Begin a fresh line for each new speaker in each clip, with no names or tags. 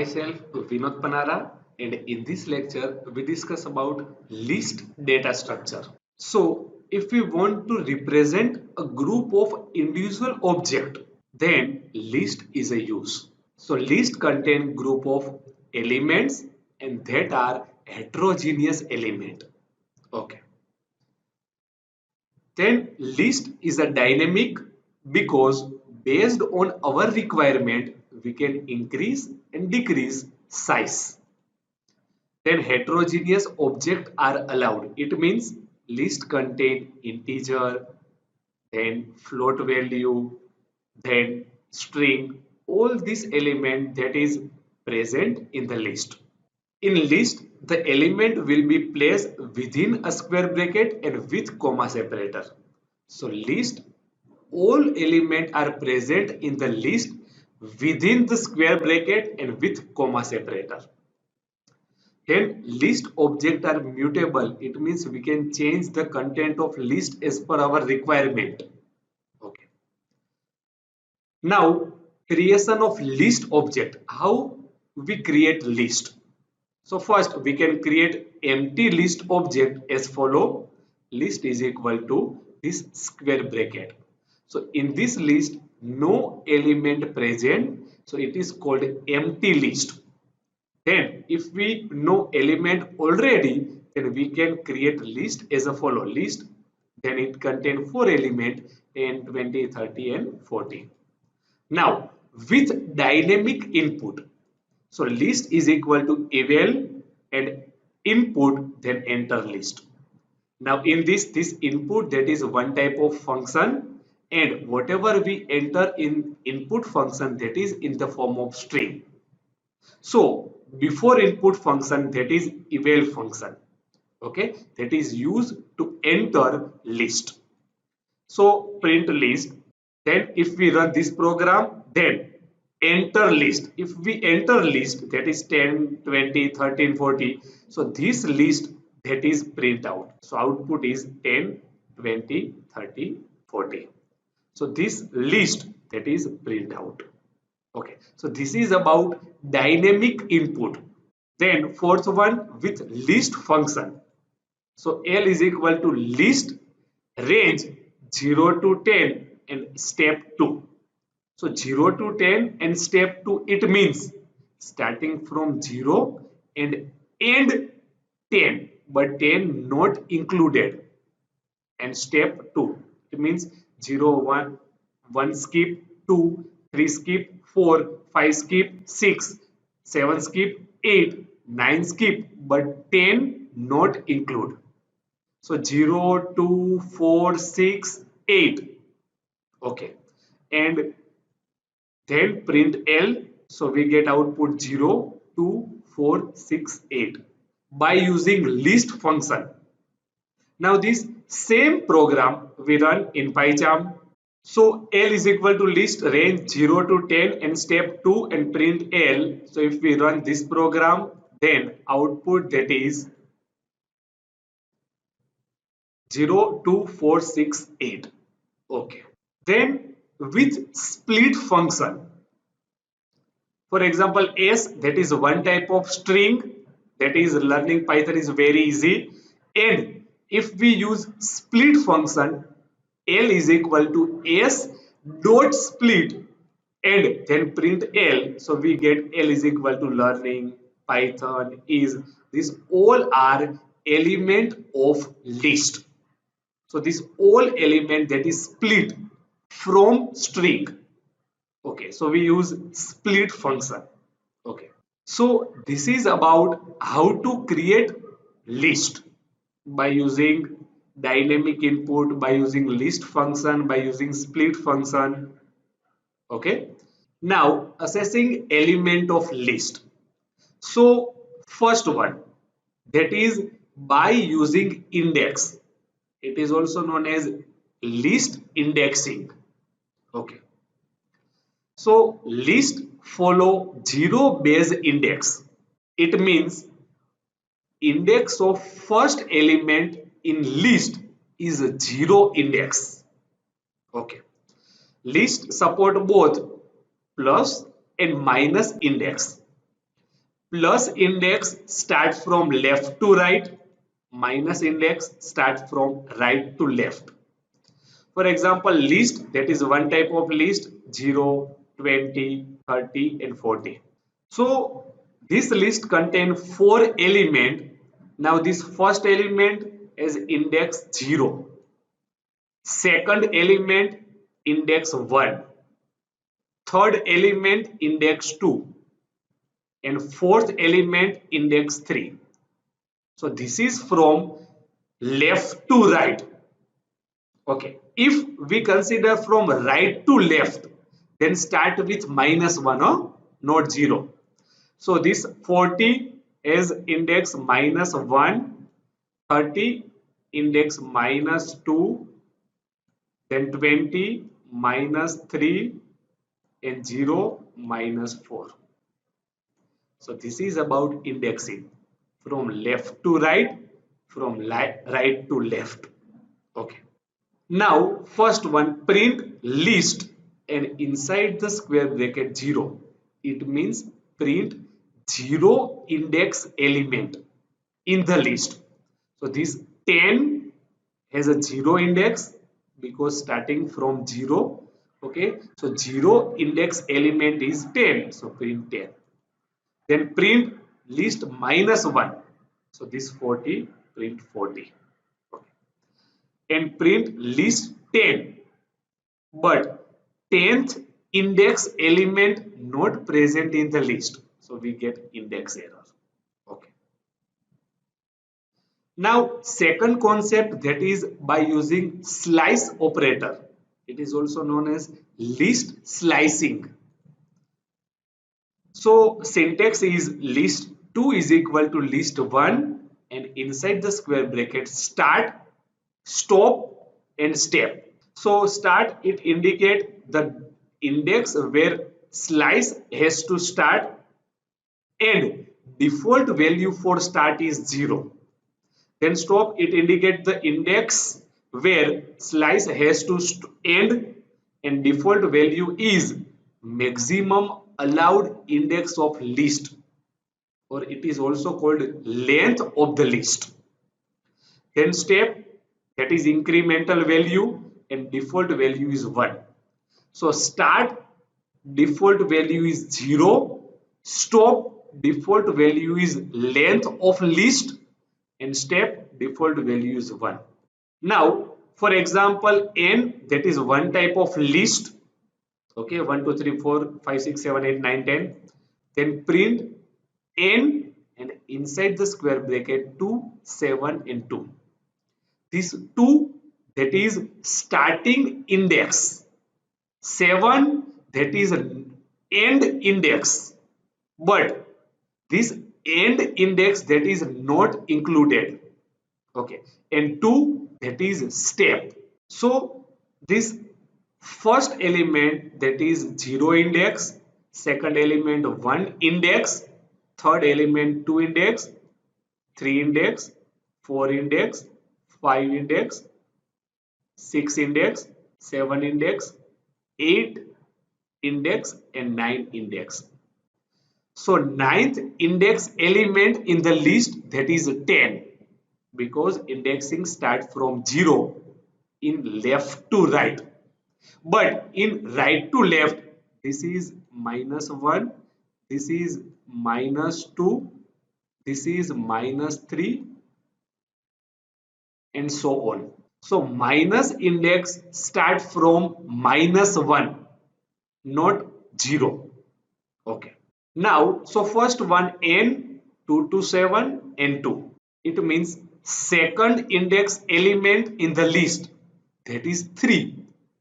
myself Vinod Panara, and in this lecture we discuss about list data structure. So if we want to represent a group of individual object, then list is a use. So list contain group of elements and that are heterogeneous element. Okay. Then list is a dynamic because based on our requirement we can increase and decrease size. Then heterogeneous objects are allowed. It means list contain integer, then float value, then string, all these element that is present in the list. In list, the element will be placed within a square bracket and with comma separator. So list, all elements are present in the list within the square bracket and with comma separator. Then list objects are mutable. It means we can change the content of list as per our requirement. Okay. Now creation of list object. How we create list? So first we can create empty list object as follow. List is equal to this square bracket. So in this list no element present. So it is called empty list. Then if we know element already, then we can create list as a follow list. Then it contain 4 element 10, 20, 30 and 40. Now with dynamic input. So list is equal to eval and input then enter list. Now in this input that is one type of function and whatever we enter in input function that is in the form of string. So before input function that is eval function, okay, that is used to enter list. So print list, then if we run this program, then enter list. If we enter list that is 10, 20, 13, 40. So this list that is print out. So output is 10, 20, 30, 40. So this list that is print out. Okay, so this is about dynamic input. Then fourth one with list function. So L is equal to list range 0 to 10 and step 2. So 0 to 10 and step 2 it means starting from 0 and end 10 but 10 not included, and step 2 it means 0 1 1 skip 2 3 skip 4 5 skip 6 7 skip 8 9 skip but 10 not include. So 0 2 4 6 8. Okay, and then print L. So we get output 0 2 4 6 8 by using list function. Now this same program we run in PyCharm. So L is equal to list range 0 to 10 and step 2 and print L. So if we run this program, then output that is 0 2 4 6 8. Okay. Then with split function, for example S, that is one type of string, that is learning Python is very easy, and if we use split function, L is equal to S dot split and then print L. So we get L is equal to learning Python is, these all are element of list. So this all element that is split from string. Okay, so we use split function. Okay, so this is about how to create list by using dynamic input, by using list function, by using split function. Okay, now assessing element of list. So first one, that is by using index. It is also known as list indexing. Okay, so list follow zero base index. It means index of first element in list is a zero index. Okay, list support both plus and minus index. Plus index starts from left to right, minus index starts from right to left. For example, list, that is one type of list, 0, 20, 30 and 40. So this list contains four elements. Now this first element is index 0, second element index 1, third element index 2 and fourth element index 3. So this is from left to right. Okay. If we consider from right to left, then start with minus 1, huh? Not 0. So this 40 is index minus 1, 30 index minus 2, then 20 minus 3 and 0 minus 4. So this is about indexing from left to right, from right to left. Okay. Now first one, print list and inside the square bracket 0. It means print 0 index element in the list. So this 10 has a 0 index because starting from 0. Okay, so 0 index element is 10. So print 10. Then print list minus 1. So this 40, print 40. Okay. And print list 10. But 10th index element not present in the list. So we get index error. Okay. Now, second concept, that is by using slice operator. It is also known as list slicing. So syntax is list 2 is equal to list 1 and inside the square bracket start, stop and step. So start, it indicate the index where slice has to start and default value for start is 0. Then stop, it indicates the index where slice has to end and default value is maximum allowed index of list, or it is also called length of the list. Then step, that is incremental value and default value is 1. So start default value is 0, stop default value is length of list and step default value is 1. Now for example n, that is one type of list. Okay, 1 2 3 4 5 6 7 8 9 10. Then print n and inside the square bracket 2 7 and 2. This 2, that is starting index, 7 that is end index, but this end index that is not included. Okay, and 2 that is step. So this first element, that is 0 index, second element 1 index, third element 2 index, 3 index, 4 index, 5 index, 6 index, 7 index, 8 index and 9 index. So ninth index element in the list, that is 10, because indexing starts from 0 in left to right. But in right to left, this is minus 1, this is minus 2, this is minus 3 and so on. So minus index start from minus 1, not 0. Okay. Now, so first one n 2 to 7 n 2. It means second index element in the list, that is 3.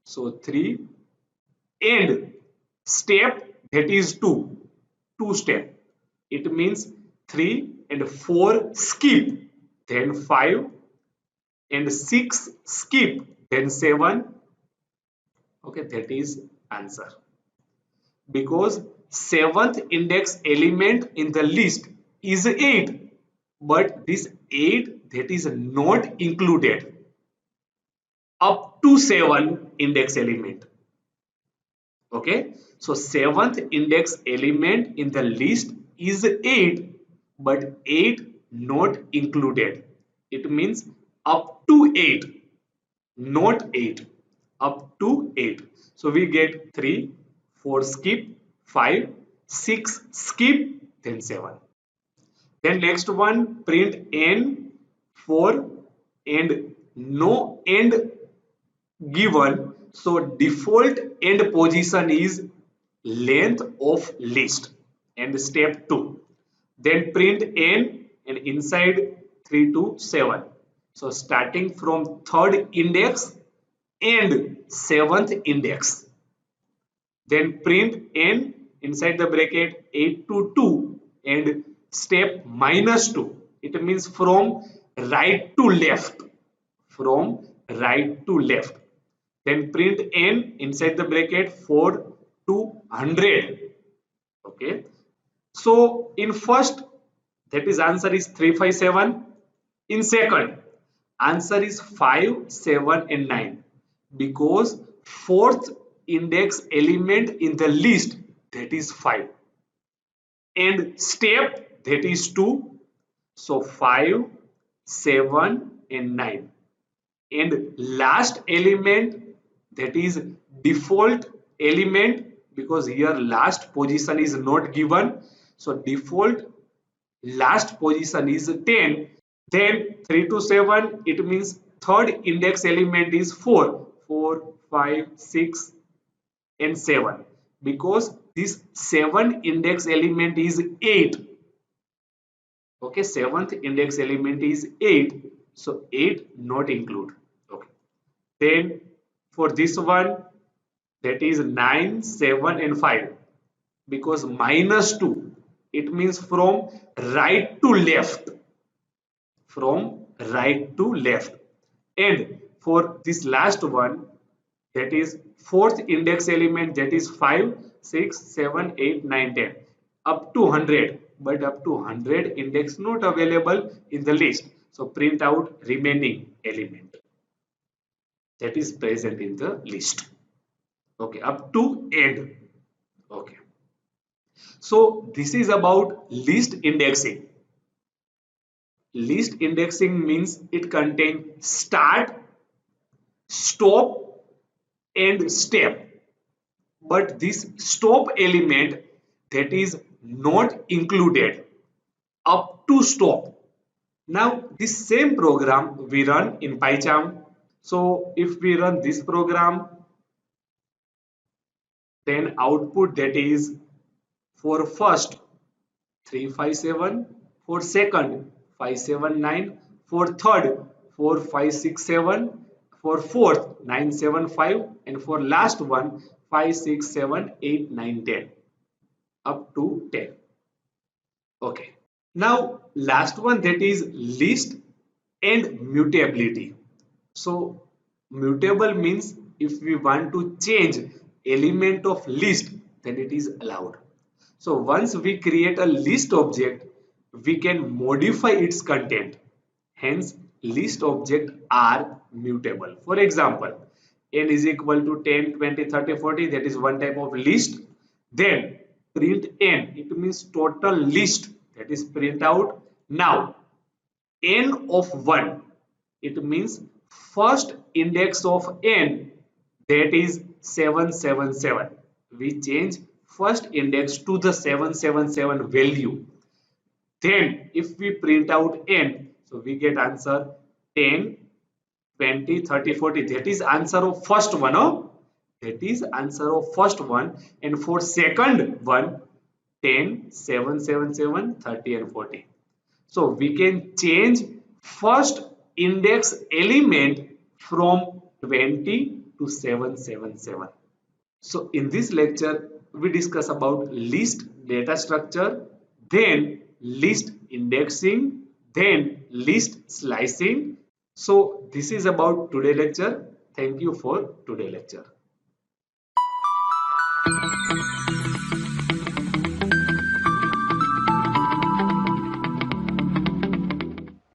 So 3 and step, that is 2. 2 step. It means 3 and 4 skip, then 5 and 6 skip, then 7. Okay, that is answer. Because seventh index element in the list is 8, but this 8 that is not included up to 7 index element. Okay, so seventh index element in the list is 8, but 8 not included. It means up to 8, not 8, up to 8. So we get 3, 4 skip, 5, 6 skip, then 7. Then next one, print n for and no end given. So default end position is length of list. And step 2. Then print n and inside 3 to 7. So starting from third index and seventh index. Then print n inside the bracket 8 to 2 and step -2. It means from right to left. From right to left. Then print n inside the bracket 4 to 100. Okay. So in first, that is answer is 357. In second, answer is 5, 7 and 9 because fourth index element in the list, that is 5, and step, that is 2. So 5, 7 and 9, and last element, that is default element, because here last position is not given. So default last position is 10. Then 3 to 7, it means third index element is 4, 4, 5, 6 and 7, because this 7 index element is 8. Okay, seventh index element is 8, so 8 not include. Okay, then for this one, that is 9, 7 and 5, because -2, it means from right to left. From right to left. And for this last one, that is fourth index element, that is 5, 6, 7, 8, 9, 10, up to 100, but up to 100 index not available in the list. So print out remaining element that is present in the list. Okay, up to end. Okay, so this is about list indexing. List indexing means it contains start, stop and step, but this stop element, that is not included up to stop. Now this same program we run in PyCharm. So if we run this program, then output, that is for first 357, for second 579, for third 4567, for fourth 975, and for last one 5678910, up to 10. Okay, now last one, that is list and mutability. So mutable means if we want to change element of list, then it is allowed. So once we create a list object, we can modify its content. Hence, list objects are mutable. For example, n is equal to 10, 20, 30, 40. That is one type of list. Then print n. It means total list. That is print out. Now, n of 1. It means first index of n, that is 777. We change first index to the 777 value. Then if we print out n, so we get answer 10, 20, 30, 40. That is answer of first one. Oh? That is answer of first one. And for second one, 10, 7, 7, 7, 30 and 40. So we can change first index element from 20 to 777. So in this lecture, we discuss about list data structure, then list indexing, then list slicing. So this is about today lecture. Thank you for today lecture.